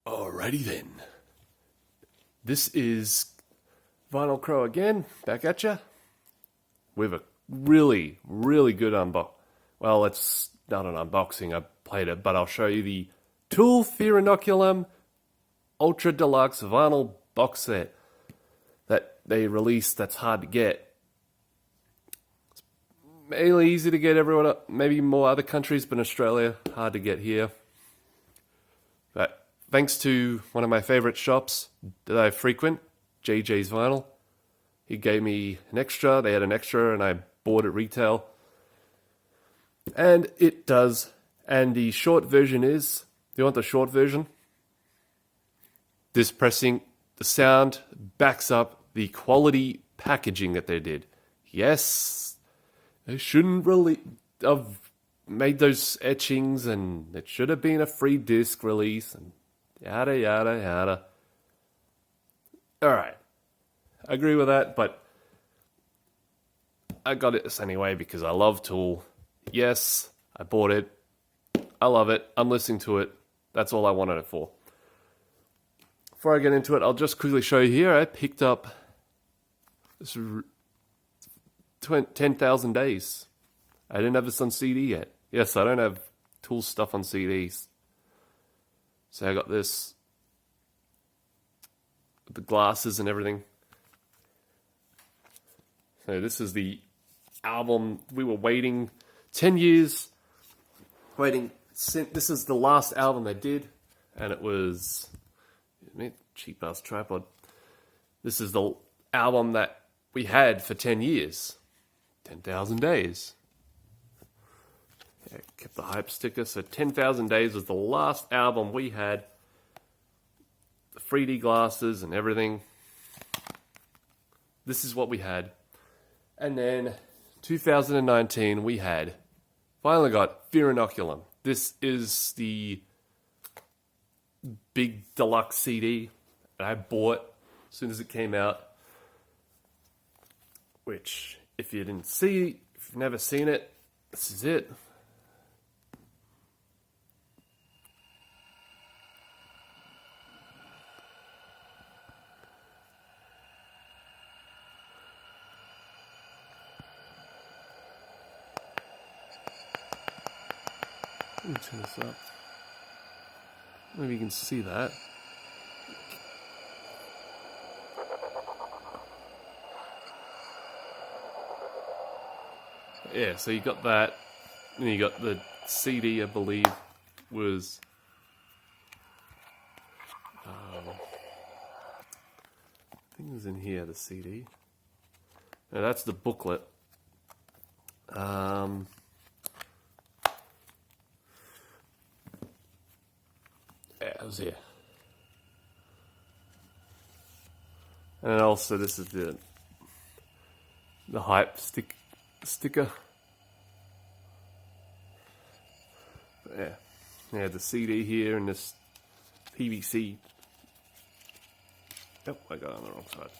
Alrighty then. This is Vinyl Crow again, back at ya with a really, really good well, it's not an unboxing, I played it, but I'll show you the Tool Inoculum Ultra Deluxe Vinyl Box Set that they released that's hard to get. It's mainly easy to get everywhere, maybe more other countries, but in Australia, hard to get here. But thanks to one of my favorite shops that I frequent, JJ's Vinyl, he gave me an extra, they had an extra, and I bought it retail. And it does, and the short version is, you want the short version? This pressing, the sound backs up the quality packaging that they did. Yes, they shouldn't really have made those etchings, and it should have been a free disc release, and yada, yada, yada. Alright, I agree with that, but I got this anyway because I love Tool. Yes, I bought it. I love it. I'm listening to it. That's all I wanted it for. Before I get into it, I'll just quickly show you here. I picked up this 10,000 Days. I didn't have this on CD yet. Yes, I don't have Tool stuff on CDs. So I got this with the glasses and everything. So this is the album we were waiting 10 years waiting. This is the last album they did, and it was cheap ass tripod. This is the album that we had for 10 years. 10,000 Days. Yeah, kept the hype sticker. So 10,000 Days was the last album we had. The 3D glasses and everything. This is what we had. And then 2019 we had finally got Inoculum. This is the big deluxe CD that I bought as soon as it came out. Which, if you didn't see, if you've never seen it, this is it. Let me turn this up. Maybe you can see that. Yeah, so you got that. And you got the CD, I believe, was I think it was in here, the CD. Now that's the booklet. Yeah, it was here. And also this is the hype sticker. Yeah. Yeah, the CD here and this PVC. Yep, I got it on the wrong side.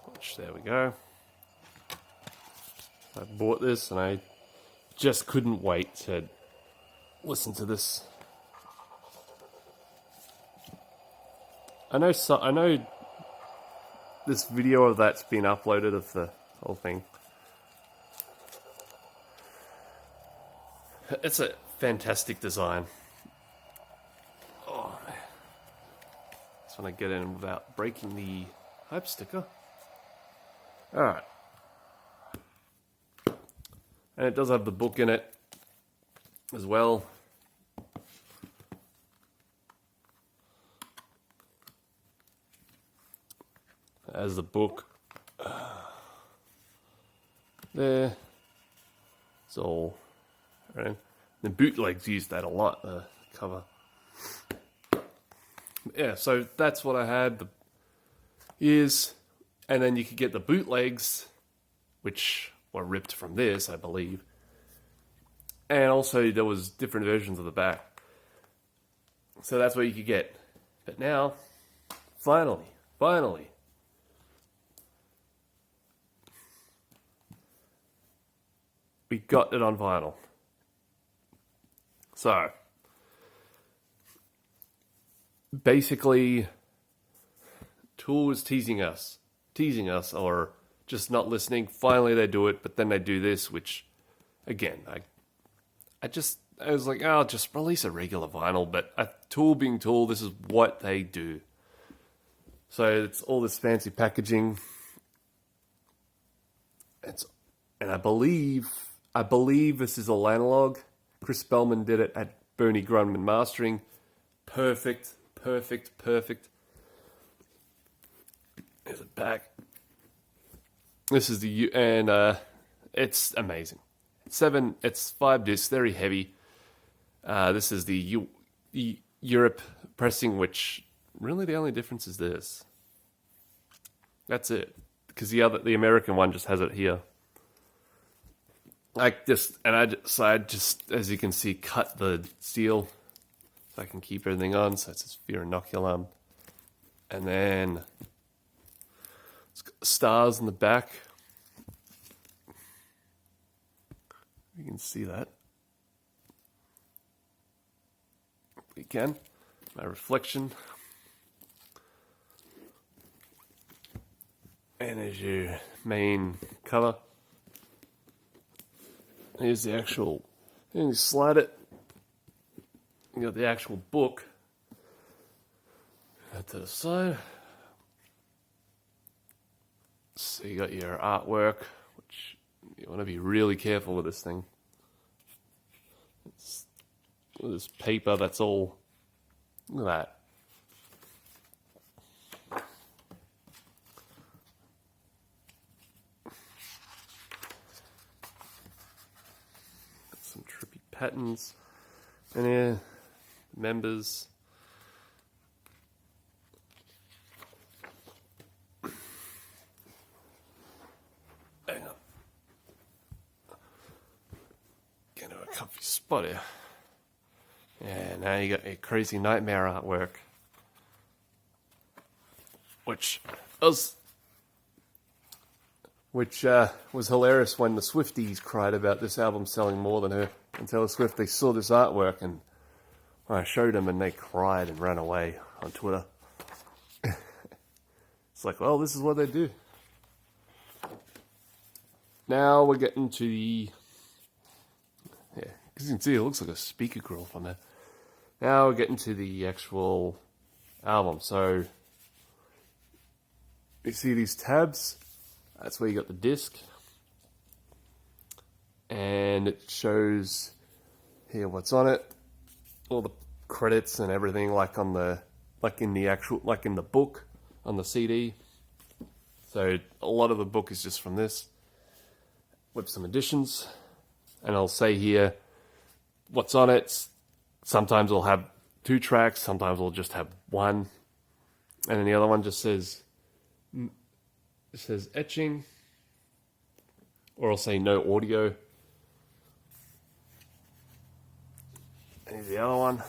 Which, there we go. I bought this and I just couldn't wait to listen to this. I know this video of that's been uploaded of the whole thing. It's a fantastic design. Oh man. Just want to get in without breaking the hype sticker. Alright. And it does have the book in it as well. As the book. There. It's all. Right. The bootlegs used that a lot, the cover. Yeah, so that's what I had. The ears. And then you could get the bootlegs, which were ripped from this, I believe. And also there was different versions of the back. So that's what you could get. But now, finally, we got it on vinyl. So, basically, Tool was teasing us, or just not listening. Finally, they do it, but then they do this, which, again, I was like, oh, just release a regular vinyl. But Tool being Tool, this is what they do. So it's all this fancy packaging. And I believe this is all analog. Chris Spellman did it at Bernie Grunman Mastering. Perfect. There's a back. This is it's amazing. It's 5 discs, very heavy. This is the Europe pressing, which really the only difference is this. That's it. Because the American one just has it here. I just, as you can see, cut the steel so I can keep everything on. So it's this Inoculum. And then it's got stars in the back. You can see that. We can. My reflection. And there's your main cover. Here's the actual, and you slide it. You got the actual book. That to the side. So you got your artwork, which you want to be really careful with this thing. It's this paper that's all, look at that. Some trippy patterns in here, members. Hang on. Get to a comfy spot here. Yeah, now you got your Crazy Nightmare artwork, which was hilarious when the Swifties cried about this album selling more than her. And Taylor Swift, they saw this artwork, and I showed them, and they cried and ran away on Twitter. It's like, well, this is what they do. Now we're getting to the, because you can see it looks like a speaker grill from there. Now we're getting to the actual album. So you see these tabs. That's where you got the disc, and it shows here what's on it, all the credits and everything, like in the book on the CD. So a lot of the book is just from this, with some additions, and I'll say here what's on it. Sometimes it'll have 2 tracks, sometimes it'll just have 1, and then the other one just says. It says etching, or I'll say no audio. And here's the other one.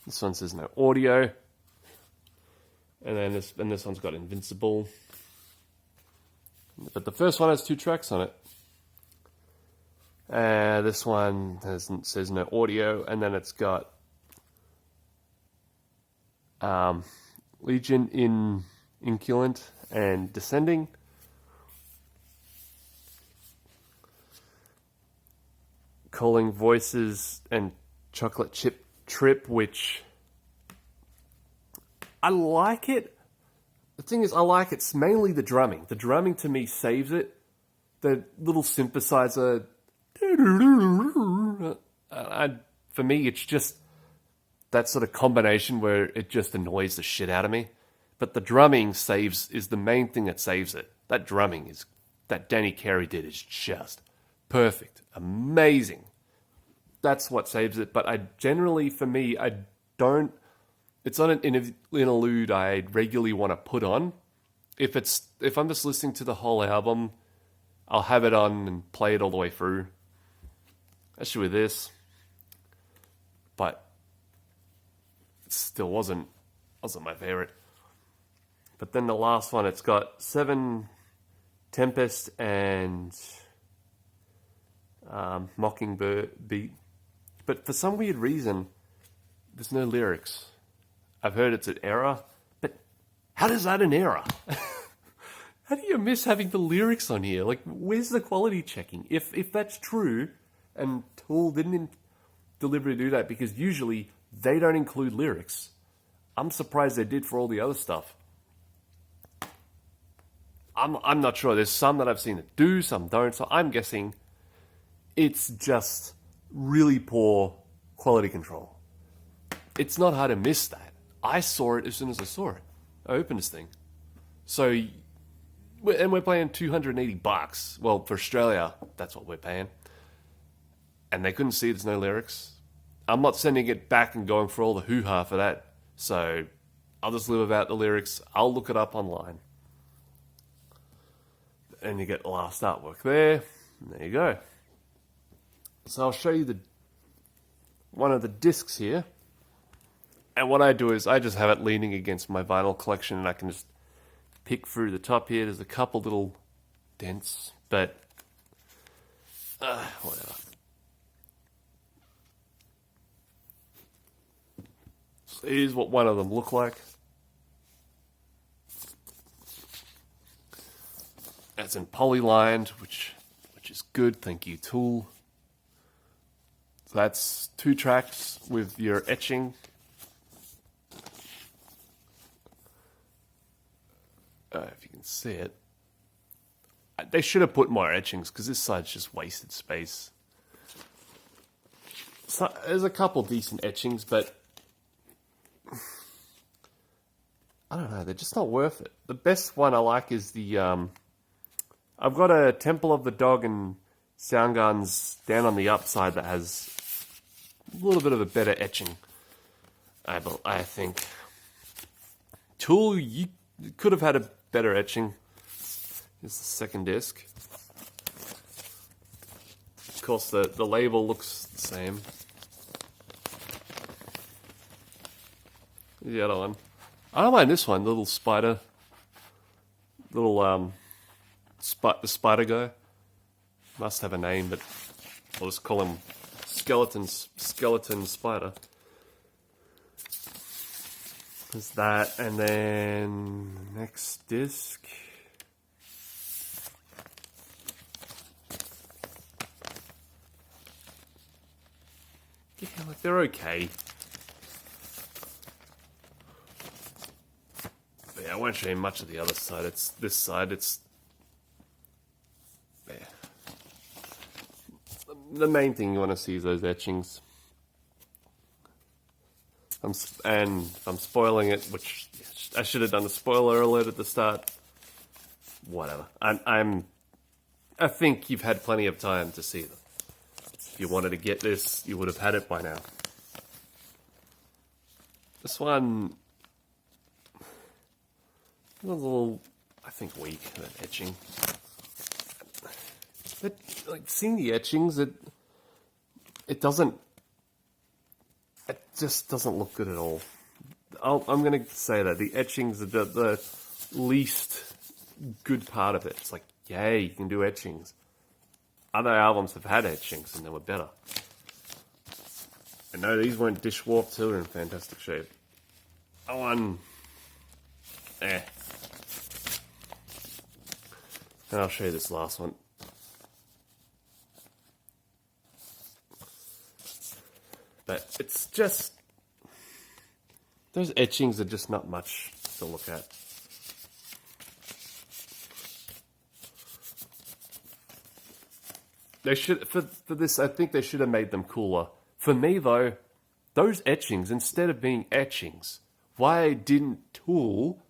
This one says no audio. And then this one's got Invincible. But the first one has 2 tracks on it. This one says no audio, and then it's got Legion in Inoculum and Descending. Calling Voices and Chocolate Chip Trip, which I like it. The thing is, I like it's mainly the drumming. The drumming to me saves it. The little synthesizer. For me, it's just that sort of combination where it just annoys the shit out of me. But the drumming is the main thing that saves it. That drumming that Danny Carey did is just perfect. Amazing. That's what saves it. But it's not an interlude I regularly want to put on. If I'm just listening to the whole album, I'll have it on and play it all the way through. Especially with this. But it still wasn't my favorite. But then the last one, it's got 7 Tempest and Mockingbird Beat. But for some weird reason, there's no lyrics. I've heard it's an error, but how does that an error? How do you miss having the lyrics on here? Like, where's the quality checking? If that's true, and Tool didn't deliberately do that, because usually they don't include lyrics. I'm surprised they did for all the other stuff. I'm not sure. There's some that I've seen that do, some don't. So I'm guessing it's just really poor quality control. It's not hard to miss that. I saw it as soon as I saw it. I opened this thing. So, and we're paying $280. Well, for Australia, that's what we're paying. And they couldn't see there's no lyrics. I'm not sending it back and going for all the hoo-ha for that. So I'll just live without the lyrics. I'll look it up online. And you get the last artwork there. And there you go. So I'll show you one of the discs here. And what I do is I just have it leaning against my vinyl collection, and I can just pick through the top here. There's a couple little dents, but whatever. So here's what one of them look like. It's in poly-lined, which is good. Thank you, Tool. So that's 2 tracks with your etching. If you can see it. They should have put more etchings, because this side's just wasted space. So, there's a couple decent etchings, but I don't know, they're just not worth it. The best one I like is the I've got a Temple of the Dog and Soundgarns down on the upside that has a little bit of a better etching, I think. Tool, you could have had a better etching. Here's the second disc. Of course, the label looks the same. The other one. I don't mind this one, the little spider. The spider guy. Must have a name, but I'll just call him Skeleton Spider. There's that, and then next disc. Yeah, like they're okay. But yeah, I won't show you much of the other side. It's this side. It's yeah. The main thing you want to see is those etchings. I'm spoiling it, which I should have done a spoiler alert at the start. Whatever. I think you've had plenty of time to see them. If you wanted to get this, you would have had it by now. This one was a little, I think, weak, that etching. But, like, seeing the etchings, it just doesn't look good at all. I'm going to say that. The etchings are the least good part of it. It's like, yay, you can do etchings. Other albums have had etchings and they were better. And no, these weren't dish warped, too. They're in fantastic shape. That one, And I'll show you this last one. But it's just, those etchings are just not much to look at. They should, for this, I think they should have made them cooler. For me, though, those etchings, instead of being etchings, why didn't Tool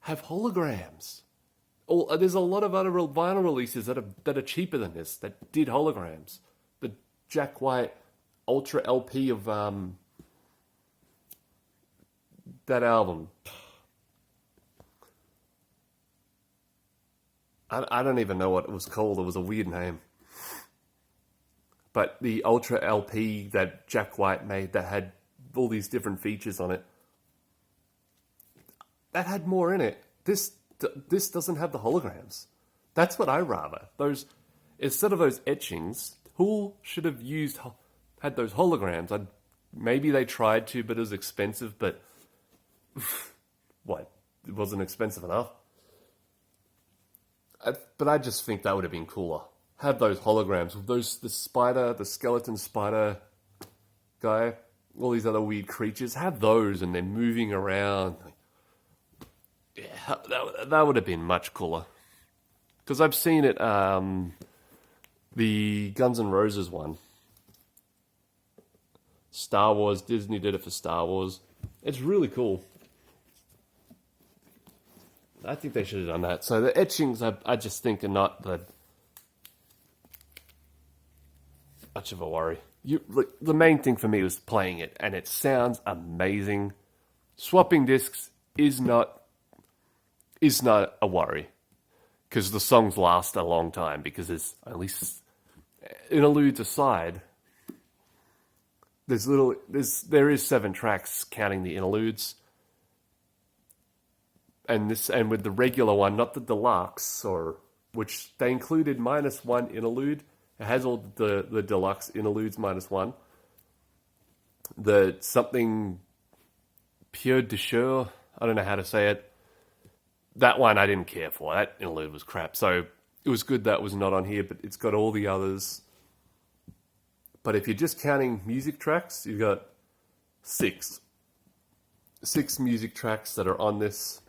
have holograms? There's a lot of other vinyl releases that are cheaper than this, that did holograms. The Jack White Ultra LP of that album. I don't even know what it was called. It was a weird name. But the Ultra LP that Jack White made that had all these different features on it, that had more in it. This doesn't have the holograms. That's what I rather. Instead of those etchings, Tool should have used had those holograms. Maybe they tried to, but it was expensive. But what? It wasn't expensive enough. But I just think that would have been cooler. Have those holograms with the skeleton spider guy, all these other weird creatures. Have those, and they're moving around. Yeah, that would have been much cooler. Because I've seen it, the Guns N' Roses one. Star Wars, Disney did it for Star Wars. It's really cool. I think they should have done that. So the etchings, I just think, are not much of a worry. The main thing for me was playing it, and it sounds amazing. Swapping discs is not a worry, because the songs last a long time, because there's at least interludes aside. There is 7 tracks counting the interludes. And with the regular one, not the Deluxe, which they included -1 interlude. It has all the Deluxe interludes -1. The something Pure de Jour, I don't know how to say it. That one I didn't care for. That interlude was crap. So it was good that was not on here, but it's got all the others. But if you're just counting music tracks, you've got 6 music tracks that are on this.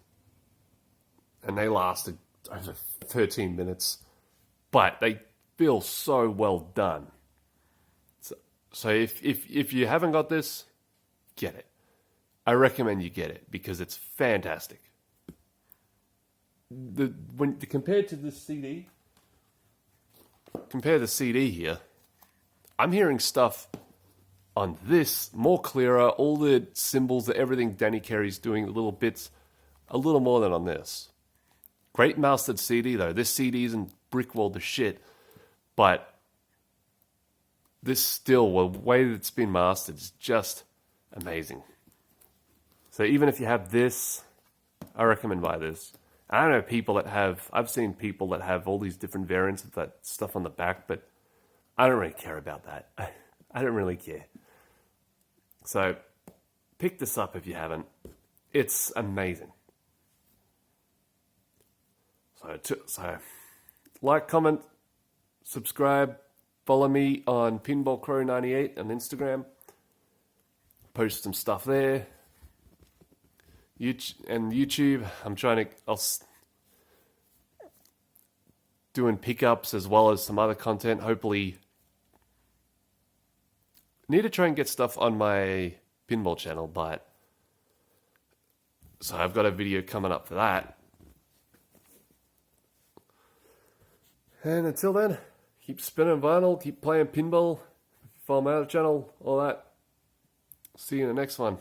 And they lasted over 13 minutes. But they feel so well done. So if you haven't got this, get it. I recommend you get it because it's fantastic. Compared to the CD, compare the CD here, I'm hearing stuff on this more clearer. All the symbols, everything Danny Carey's doing, the little bits, a little more than on this. Great mastered CD though. This CD isn't brickwalled to shit, but this still, the way that it's been mastered is just amazing. So even if you have this, I recommend buy this. I don't know I've seen people that have all these different variants of that stuff on the back, but I don't really care about that. I don't really care. So pick this up if you haven't. It's amazing. So like, comment, subscribe, follow me on PinballCrow98 on Instagram. Post some stuff there. YouTube, doing pickups as well as some other content. Hopefully, need to try and get stuff on my pinball channel, so I've got a video coming up for that. And until then, keep spinning vinyl, keep playing pinball, follow my other channel, all that. See you in the next one.